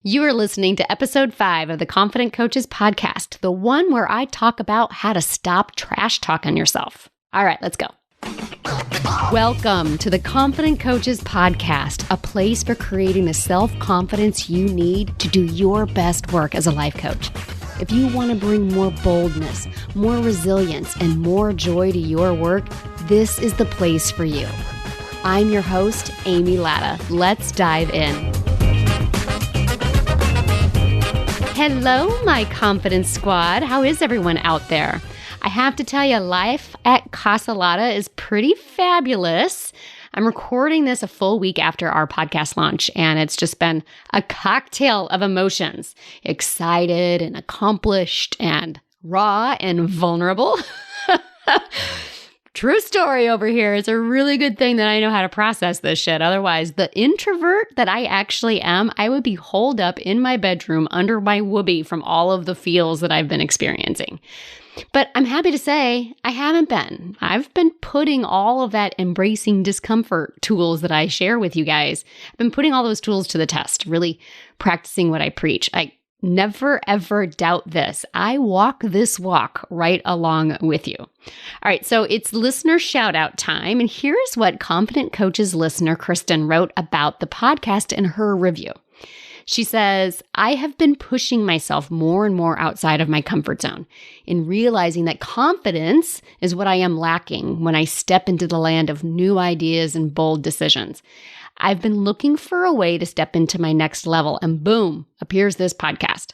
You are listening to episode 5 of the Confident Coaches podcast, the one where I talk about how to stop trash talking yourself. All right, let's go. Welcome to the Confident Coaches podcast, a place for creating the self-confidence you need to do your best work as a life coach. If you want to bring more boldness, more resilience, and more joy to your work, this is the place for you. I'm your host, Amy Latta. Let's dive in. Hello, my confidence squad. How is everyone out there? I have to tell you, life at Casa Latta is pretty fabulous. I'm recording this a full week after our podcast launch, and it's just been a cocktail of emotions. Excited and accomplished and raw and vulnerable. True story over here. It's a really good thing that I know how to process this shit. Otherwise, the introvert that I actually am, I would be holed up in my bedroom under my whoopee from all of the feels that I've been experiencing. But I'm happy to say I haven't been. I've been putting all of that embracing discomfort tools that I share with you guys. I've been putting all those tools to the test, really practicing what I preach. I never, ever doubt this. I walk this walk right along with you. All right, so it's listener shout out time. And here's what Confident Coaches listener Kristen wrote about the podcast in her review. She says, I have been pushing myself more and more outside of my comfort zone in realizing that confidence is what I am lacking when I step into the land of new ideas and bold decisions. I've been looking for a way to step into my next level, and boom, appears this podcast.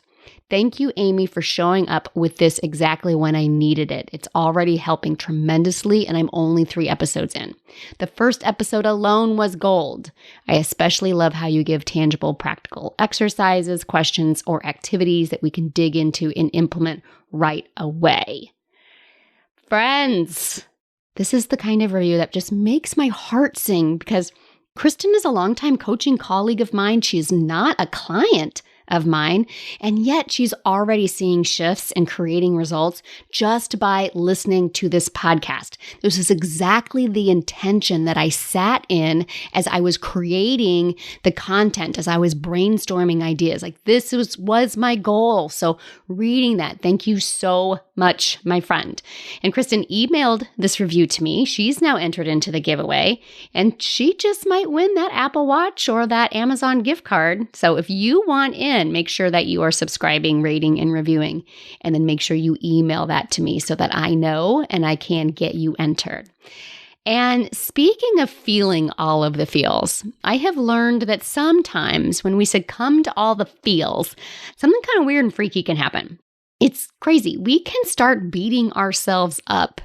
Thank you, Amy, for showing up with this exactly when I needed it. It's already helping tremendously, and I'm only 3 episodes in. The first episode alone was gold. I especially love how you give tangible, practical exercises, questions, or activities that we can dig into and implement right away. Friends, this is the kind of review that just makes my heart sing because Kristen is a longtime coaching colleague of mine. She is not a client of mine, and yet she's already seeing shifts and creating results just by listening to this podcast. This is exactly the intention that I sat in as I was creating the content, as I was brainstorming ideas. Like this was my goal. So reading that, thank you so much, my friend. And Kristen emailed this review to me. She's now entered into the giveaway, and she just might win that Apple Watch or that Amazon gift card. So if you want in, make sure that you are subscribing, rating, and reviewing, and then make sure you email that to me so that I know and I can get you entered. And speaking of feeling all of the feels, I have learned that sometimes when we succumb to all the feels, something kind of weird and freaky can happen. It's crazy. We can start beating ourselves up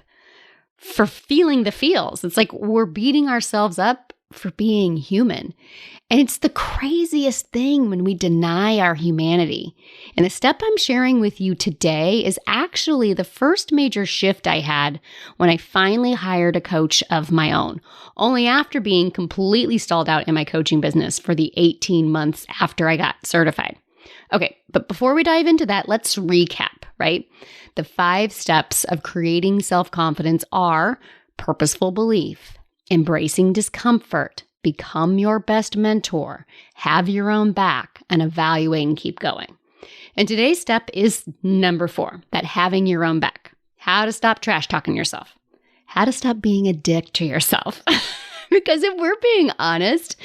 for feeling the feels. It's like we're beating ourselves up for being human. And it's the craziest thing when we deny our humanity. And the step I'm sharing with you today is actually the first major shift I had when I finally hired a coach of my own, only after being completely stalled out in my coaching business for the 18 months after I got certified. Okay, but before we dive into that, let's recap, right? The 5 steps of creating self-confidence are purposeful belief, embracing discomfort, become your best mentor, have your own back, and evaluate and keep going. And today's step is number 4, that having your own back. How to stop trash talking yourself. How to stop being a dick to yourself. Because if we're being honest,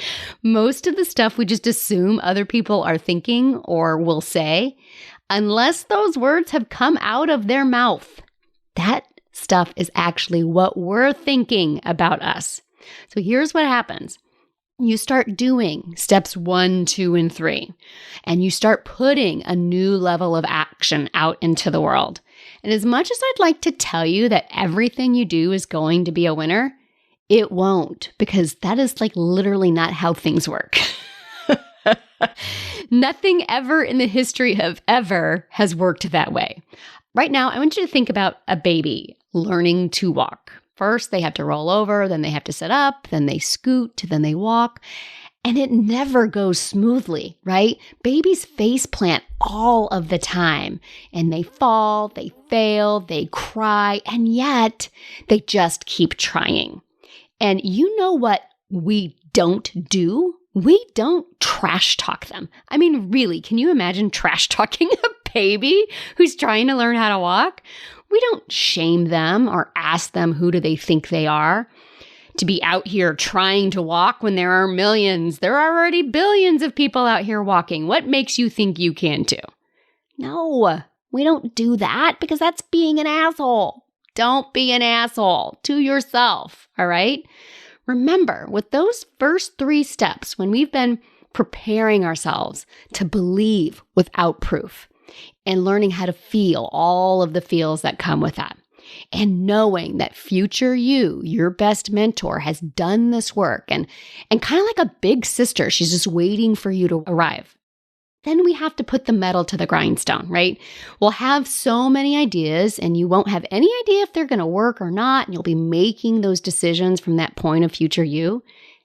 most of the stuff we just assume other people are thinking or will say, unless those words have come out of their mouth, that stuff is actually what we're thinking about us. So here's what happens. You start doing steps 1, 2, and 3, and you start putting a new level of action out into the world. And as much as I'd like to tell you that everything you do is going to be a winner, it won't, because that is like literally not how things work. Nothing ever in the history of ever has worked that way. Right now, I want you to think about a baby learning to walk. First, they have to roll over, then they have to sit up, then they scoot, then they walk. And it never goes smoothly, right? Babies face plant all of the time, and they fall, they fail, they cry, and yet they just keep trying. And you know what we don't do we don't trash talk them. I mean, really, can you imagine trash talking a baby who's trying to learn how to walk? We don't shame them or ask them who do they think they are to be out here trying to walk when there are millions. There are already billions of people out here walking. What makes you think you can too? No, we don't do that because that's being an asshole. Don't be an asshole to yourself, all right? Remember, with those first 3 steps, when we've been preparing ourselves to believe without proof and learning how to feel all of the feels that come with that, and knowing that future you, your best mentor, has done this work and kind of like a big sister, she's just waiting for you to arrive. Then we have to put the metal to the grindstone, right? We'll have so many ideas and you won't have any idea if they're going to work or not. And you'll be making those decisions from that point of future you.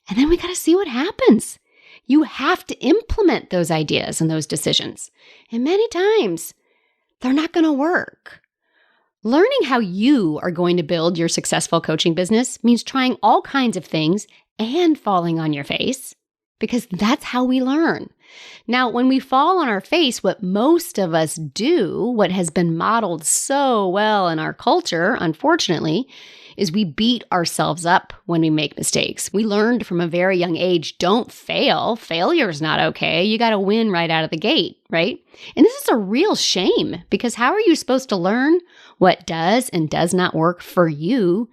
And then we got to see what happens. You have to implement those ideas and those decisions. And many times they're not going to work. Learning how you are going to build your successful coaching business means trying all kinds of things and falling on your face, because that's how we learn. Now, when we fall on our face, what most of us do, what has been modeled so well in our culture, unfortunately, is we beat ourselves up when we make mistakes. We learned from a very young age, don't fail. Failure's not okay. You got to win right out of the gate, right? And this is a real shame, because how are you supposed to learn what does and does not work for you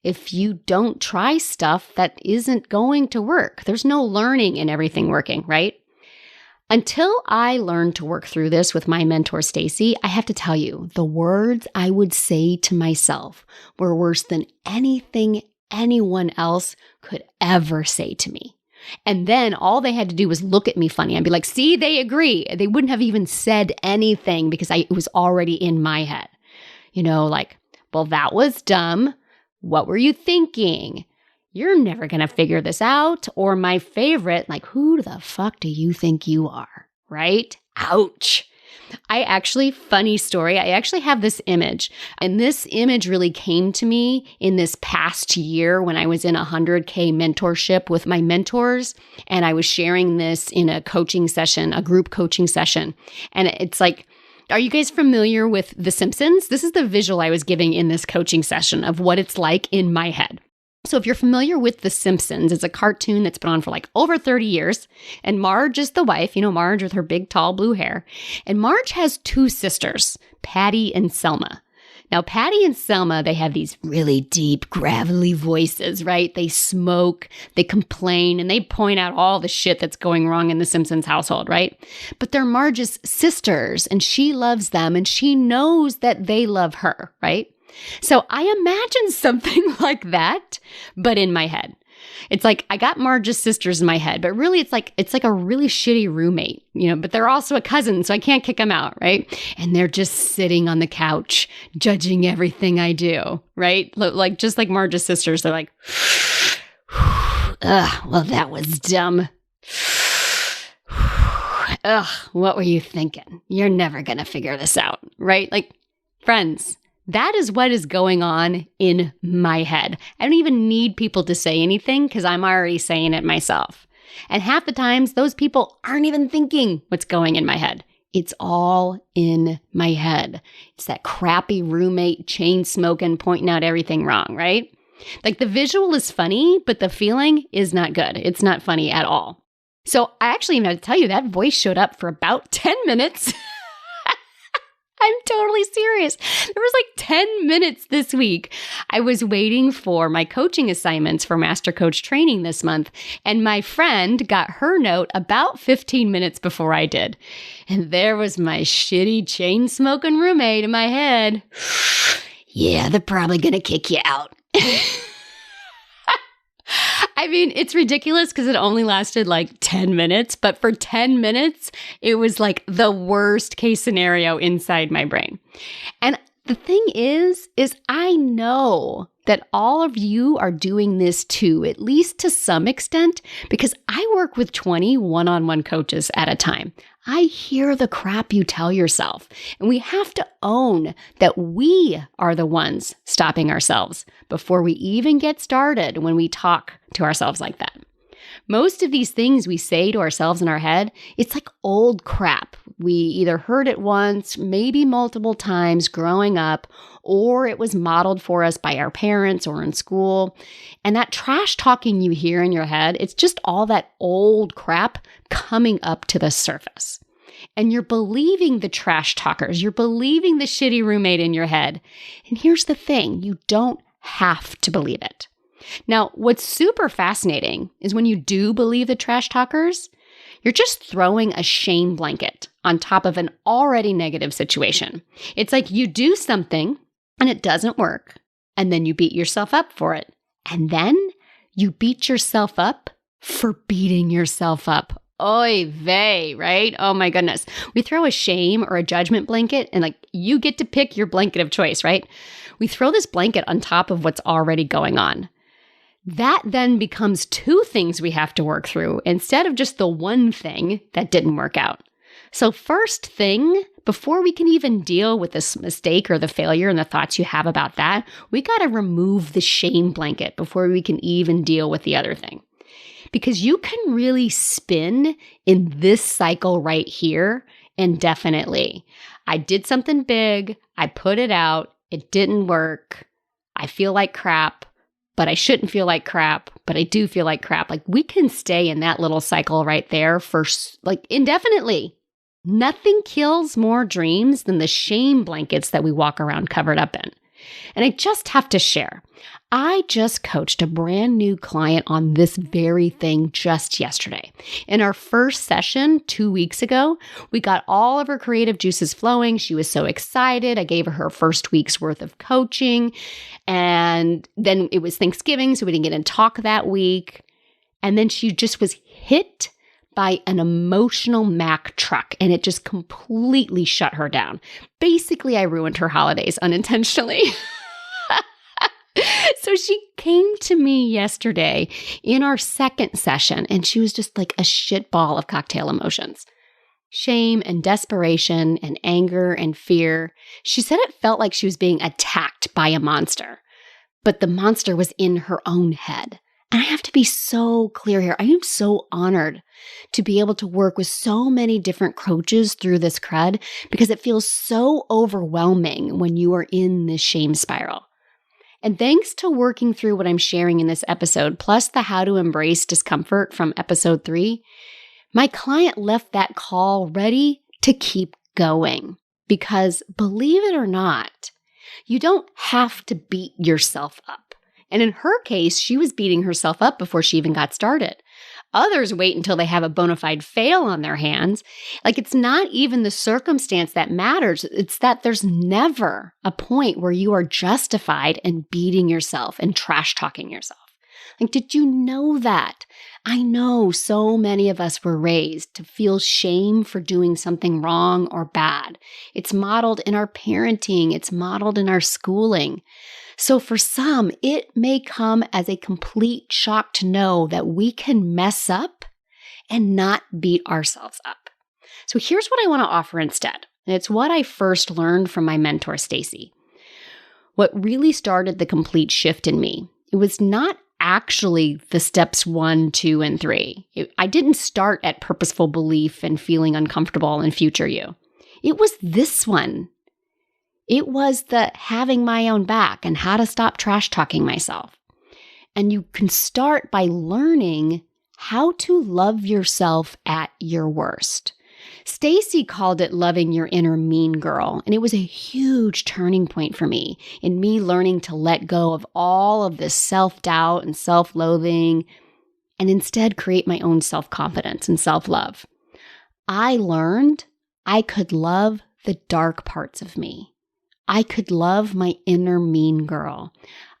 if you don't try stuff that isn't going to work? There's no learning in everything working, right? Until I learned to work through this with my mentor, Stacy, I have to tell you, the words I would say to myself were worse than anything anyone else could ever say to me. And then all they had to do was look at me funny. I'd be like, see, they agree. They wouldn't have even said anything because it was already in my head. Like, well, that was dumb. What were you thinking? You're never going to figure this out. Or my favorite, like, who the fuck do you think you are? Right? Ouch. Funny story, I actually have this image. And this image really came to me in this past year when I was in a 100K mentorship with my mentors. And I was sharing this in a coaching session, a group coaching session. And it's like, are you guys familiar with The Simpsons? This is the visual I was giving in this coaching session of what it's like in my head. So if you're familiar with The Simpsons, it's a cartoon that's been on for like over 30 years. And Marge is the wife, Marge with her big, tall blue hair. And Marge has 2 sisters, Patty and Selma. Now, Patty and Selma, they have these really deep, gravelly voices, right? They smoke, they complain, and they point out all the shit that's going wrong in the Simpsons household, right? But they're Marge's sisters, and she loves them, and she knows that they love her, right? So I imagine something like that, but in my head. It's like I got Marge's sisters in my head, but really it's like a really shitty roommate, but they're also a cousin, so I can't kick them out, right? And they're just sitting on the couch, judging everything I do, right? Like just like Marge's sisters, they're like, ugh, well, that was dumb. Ugh, what were you thinking? You're never going to figure this out, right? Like, friends, that is what is going on in my head. I don't even need people to say anything because I'm already saying it myself. And half the times, those people aren't even thinking what's going in my head. It's all in my head. It's that crappy roommate, chain smoking, pointing out everything wrong, right? Like the visual is funny, but the feeling is not good. It's not funny at all. So I actually even have to tell you that voice showed up for about 10 minutes. I'm totally serious. There was like 10 minutes this week. I was waiting for my coaching assignments for Master Coach training this month, and my friend got her note about 15 minutes before I did. And there was my shitty chain-smoking roommate in my head. Yeah, they're probably going to kick you out. I mean, it's ridiculous because it only lasted like 10 minutes, but for 10 minutes, it was like the worst case scenario inside my brain. And the thing is I know that all of you are doing this too, at least to some extent, because I work with 20 one-on-one coaches at a time. I hear the crap you tell yourself, and we have to own that we are the ones stopping ourselves before we even get started when we talk to ourselves like that. Most of these things we say to ourselves in our head, it's like old crap. We either heard it once, maybe multiple times growing up, or it was modeled for us by our parents or in school. And that trash talking you hear in your head, it's just all that old crap coming up to the surface. And you're believing the trash talkers. You're believing the shitty roommate in your head. And here's the thing, you don't have to believe it. Now, what's super fascinating is when you do believe the trash talkers, you're just throwing a shame blanket on top of an already negative situation. It's like you do something and it doesn't work, and then you beat yourself up for it. And then you beat yourself up for beating yourself up. Oy vey, right? Oh my goodness. We throw a shame or a judgment blanket and like you get to pick your blanket of choice, right? We throw this blanket on top of what's already going on. That then becomes two things we have to work through instead of just the one thing that didn't work out. So first thing, before we can even deal with this mistake or the failure and the thoughts you have about that, we got to remove the shame blanket before we can even deal with the other thing. Because you can really spin in this cycle right here indefinitely. I did something big, I put it out, it didn't work, I feel like crap, but I shouldn't feel like crap, but I do feel like crap. Like we can stay in that little cycle right there for like indefinitely. Nothing kills more dreams than the shame blankets that we walk around covered up in. And I just have to share, I just coached a brand new client on this very thing just yesterday. In our first session 2 weeks ago, we got all of her creative juices flowing. She was so excited. I gave her her first week's worth of coaching. And then it was Thanksgiving, so we didn't get in talk that week. And then she just was hit by an emotional Mack truck, and it just completely shut her down. Basically, I ruined her holidays unintentionally. So she came to me yesterday in our second session, and she was just like a shitball of cocktail emotions. Shame and desperation and anger and fear. She said it felt like she was being attacked by a monster, but the monster was in her own head. And I have to be so clear here. I am so honored to be able to work with so many different coaches through this crud because it feels so overwhelming when you are in this shame spiral. And thanks to working through what I'm sharing in this episode, plus the how to embrace discomfort from episode 3, my client left that call ready to keep going. Because believe it or not, you don't have to beat yourself up. And in her case, she was beating herself up before she even got started. Others wait until they have a bona fide fail on their hands. Like it's not even the circumstance that matters. It's that there's never a point where you are justified in beating yourself and trash talking yourself. Like, did you know that? I know so many of us were raised to feel shame for doing something wrong or bad. It's modeled in our parenting. It's modeled in our schooling. So for some, it may come as a complete shock to know that we can mess up and not beat ourselves up. So here's what I want to offer instead. And it's what I first learned from my mentor, Stacy. What really started the complete shift in me, it was not actually the steps 1, 2, and 3. I didn't start at purposeful belief and feeling uncomfortable in future you. It was this one. It was the having my own back and how to stop trash talking myself. And you can start by learning how to love yourself at your worst. Stacy called it loving your inner mean girl, and it was a huge turning point for me in me learning to let go of all of this self-doubt and self-loathing and instead create my own self-confidence and self-love. I learned I could love the dark parts of me. I could love my inner mean girl.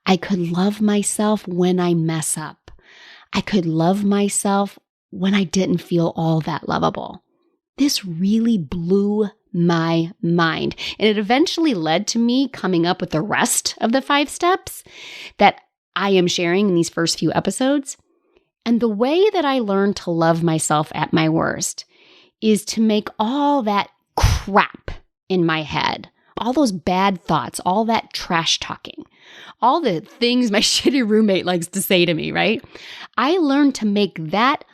I could love myself when I mess up. I could love myself when I didn't feel all that lovable. This really blew my mind. And it eventually led to me coming up with the rest of the 5 steps that I am sharing in these first few episodes. And the way that I learned to love myself at my worst is to make all that crap in my head, all those bad thoughts, all that trash talking, all the things my shitty roommate likes to say to me, right? I learned to make that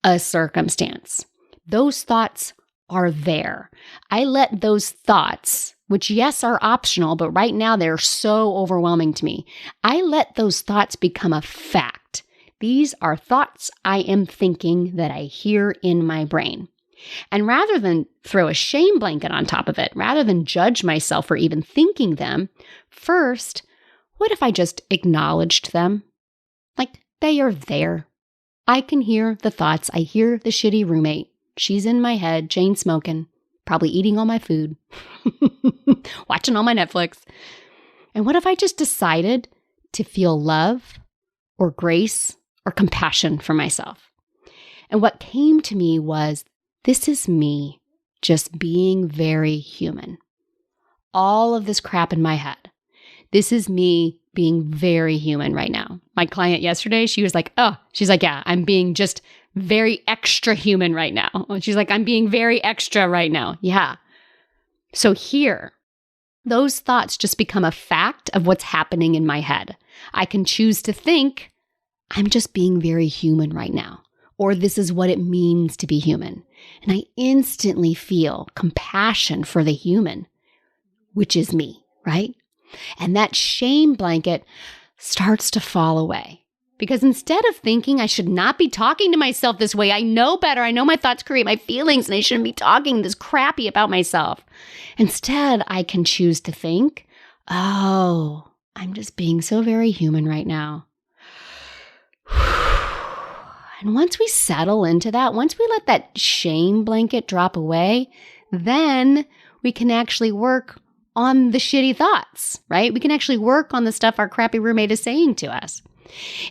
a circumstance. Those thoughts are there. I let those thoughts, which yes, are optional, but right now they're so overwhelming to me. I let those thoughts become a fact. These are thoughts I am thinking that I hear in my brain. And rather than throw a shame blanket on top of it, rather than judge myself for even thinking them, first, what if I just acknowledged them? Like, they are there. I can hear the thoughts. I hear the shitty roommate. She's in my head, chain smoking, probably eating all my food, watching all my Netflix. And what if I just decided to feel love or grace or compassion for myself? And what came to me was, this is me just being very human. All of this crap in my head. This is me being very human right now. My client yesterday, she's like, yeah, I'm being just very extra human right now. She's like, I'm being very extra right now. Yeah. So here, those thoughts just become a fact of what's happening in my head. I can choose to think, I'm just being very human right now. Or this is what it means to be human. And I instantly feel compassion for the human, which is me, right? And that shame blanket starts to fall away. Because instead of thinking I should not be talking to myself this way, I know better. I know my thoughts create my feelings and I shouldn't be talking this crappy about myself. Instead, I can choose to think, oh, I'm just being so very human right now. And once we settle into that, once we let that shame blanket drop away, then we can actually work on the shitty thoughts, right? We can actually work on the stuff our crappy roommate is saying to us.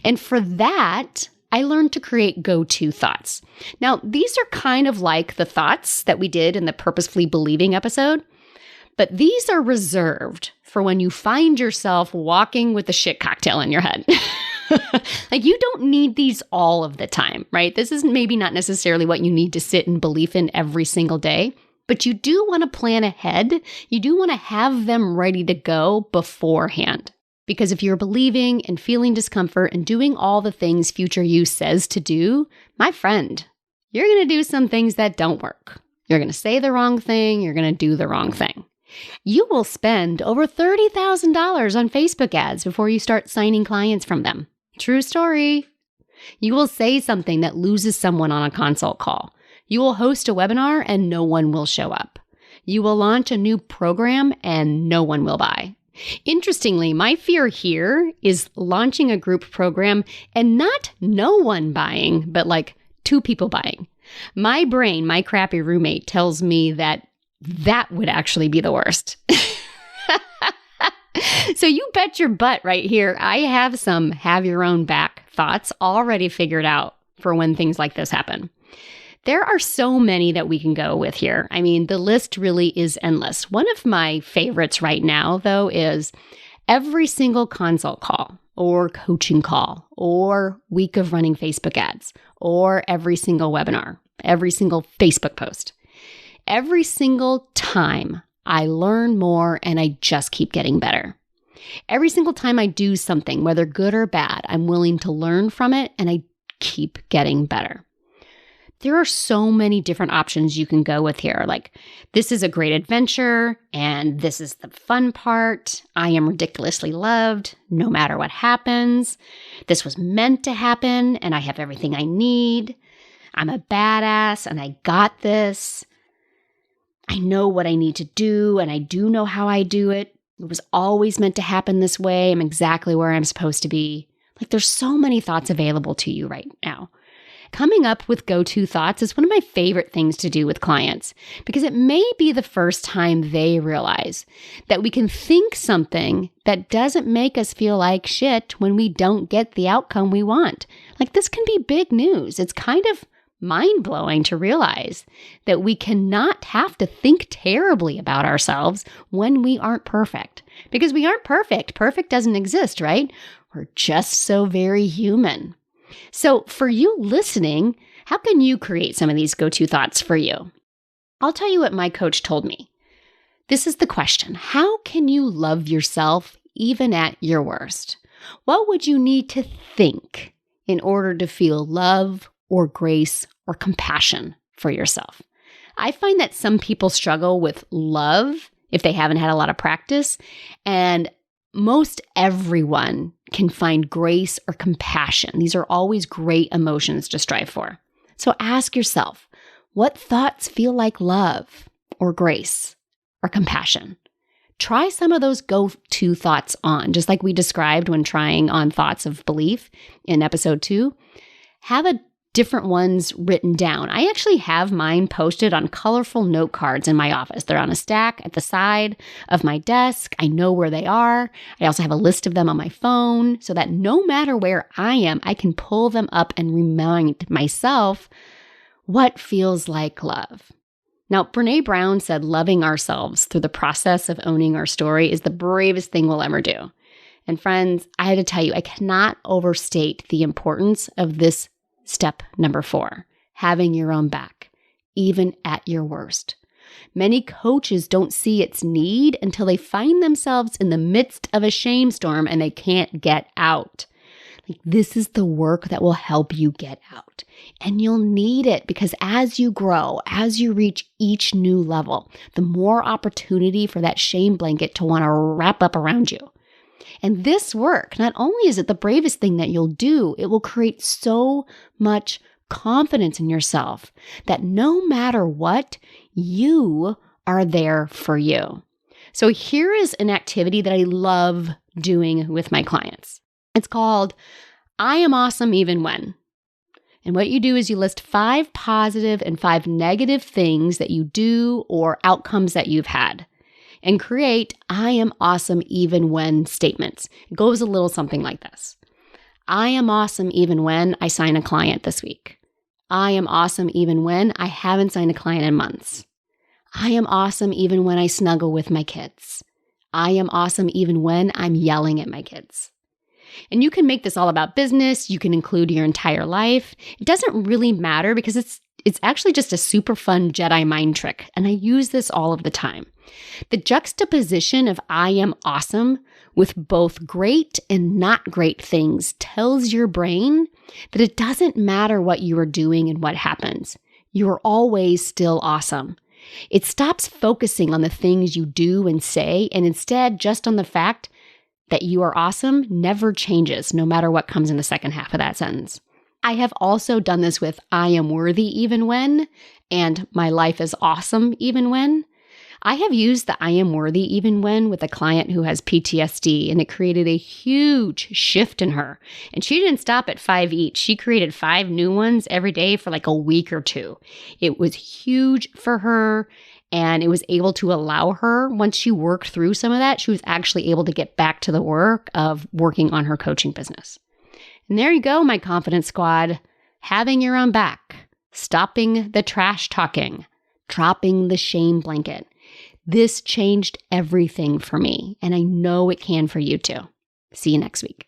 And for that, I learned to create go-to thoughts. Now, these are kind of like the thoughts that we did in the Purposefully Believing episode, but these are reserved for when you find yourself walking with a shit cocktail in your head. Like, you don't need these all of the time, right? This is maybe not necessarily what you need to sit in belief in every single day, but you do want to plan ahead. You do want to have them ready to go beforehand. Because if you're believing and feeling discomfort and doing all the things future you says to do, my friend, you're going to do some things that don't work. You're going to say the wrong thing. You're going to do the wrong thing. You will spend over $30,000 on Facebook ads before you start signing clients from them. True story. You will say something that loses someone on a consult call. You will host a webinar and no one will show up. You will launch a new program and no one will buy. Interestingly, my fear here is launching a group program and not no one buying, but like 2 people buying. My brain, my crappy roommate, tells me that would actually be the worst. So you bet your butt right here, I have some have your own back thoughts already figured out for when things like this happen. There are so many that we can go with here. I mean, the list really is endless. One of my favorites right now, though, is every single consult call or coaching call or week of running Facebook ads or every single webinar, every single Facebook post. Every single time I learn more and I just keep getting better. Every single time I do something, whether good or bad, I'm willing to learn from it and I keep getting better. There are so many different options you can go with here. Like, this is a great adventure and this is the fun part. I am ridiculously loved no matter what happens. This was meant to happen and I have everything I need. I'm a badass and I got this. I know what I need to do and I do know how I do it. It was always meant to happen this way. I'm exactly where I'm supposed to be. Like, there's so many thoughts available to you right now. Coming up with go-to thoughts is one of my favorite things to do with clients because it may be the first time they realize that we can think something that doesn't make us feel like shit when we don't get the outcome we want. Like, this can be big news. It's kind of mind-blowing to realize that we cannot have to think terribly about ourselves when we aren't perfect. Because we aren't perfect. Perfect doesn't exist, right? We're just so very human. So for you listening, how can you create some of these go-to thoughts for you? I'll tell you what my coach told me. This is the question. How can you love yourself even at your worst? What would you need to think in order to feel love or grace or compassion for yourself? I find that some people struggle with love if they haven't had a lot of practice, and most everyone can find grace or compassion. These are always great emotions to strive for. So ask yourself, what thoughts feel like love or grace or compassion? Try some of those go-to thoughts on, just like we described when trying on thoughts of belief in episode 2. Have different ones written down. I actually have mine posted on colorful note cards in my office. They're on a stack at the side of my desk. I know where they are. I also have a list of them on my phone so that no matter where I am, I can pull them up and remind myself what feels like love. Now, Brené Brown said loving ourselves through the process of owning our story is the bravest thing we'll ever do. And friends, I had to tell you, I cannot overstate the importance of this step number 4, having your own back, even at your worst. Many coaches don't see its need until they find themselves in the midst of a shame storm and they can't get out. This is the work that will help you get out. And you'll need it because as you grow, as you reach each new level, the more opportunity for that shame blanket to want to wrap up around you. And this work, not only is it the bravest thing that you'll do, it will create so much confidence in yourself that no matter what, you are there for you. So here is an activity that I love doing with my clients. It's called I Am Awesome Even When. And what you do is you list 5 positive and 5 negative things that you do or outcomes that you've had, and create I am awesome even when statements. It goes a little something like this. I am awesome even when I sign a client this week. I am awesome even when I haven't signed a client in months. I am awesome even when I snuggle with my kids. I am awesome even when I'm yelling at my kids. And you can make this all about business. You can include your entire life. It doesn't really matter because it's actually just a super fun Jedi mind trick. And I use this all of the time. The juxtaposition of I am awesome with both great and not great things tells your brain that it doesn't matter what you are doing and what happens. You are always still awesome. It stops focusing on the things you do and say, and instead just on the fact that you are awesome never changes, no matter what comes in the second half of that sentence. I have also done this with I am worthy even when, and my life is awesome even when. I have used the I am worthy even when with a client who has PTSD, and it created a huge shift in her. And she didn't stop at 5 each. She created 5 new ones every day for like a week or 2. It was huge for her, and it was able to allow her, once she worked through some of that, she was actually able to get back to the work of working on her coaching business. And there you go, my confidence squad. Having your own back, stopping the trash talking, dropping the shame blanket. This changed everything for me, and I know it can for you too. See you next week.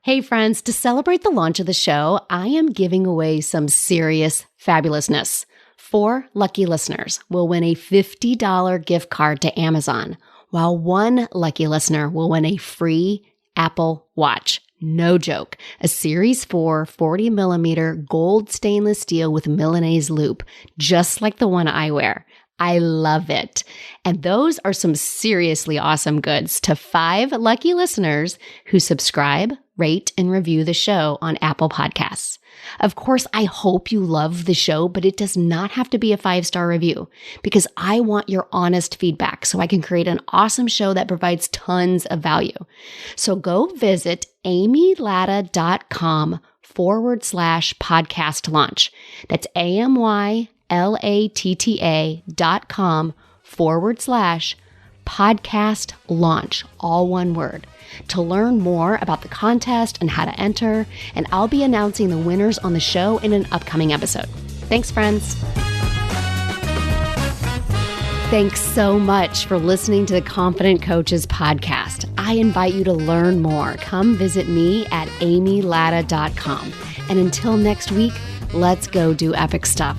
Hey friends, to celebrate the launch of the show, I am giving away some serious fabulousness. 4 lucky listeners will win a $50 gift card to Amazon, while 1 lucky listener will win a free Apple Watch. No joke. A Series 4 40mm gold stainless steel with Milanese loop, just like the one I wear. I love it. And those are some seriously awesome goods to 5 lucky listeners who subscribe, rate, and review the show on Apple Podcasts. Of course, I hope you love the show, but it does not have to be a 5-star review because I want your honest feedback so I can create an awesome show that provides tons of value. So go visit amylatta.com/podcast launch. That's amylatta.com/podcast launch, all one word, to learn more about the contest and how to enter, and I'll be announcing the winners on the show in an upcoming episode. Thanks, friends. Thanks so much for listening to the Confident Coaches podcast. I invite you to learn more. Come visit me at amylatta.com. And until next week, let's go do epic stuff.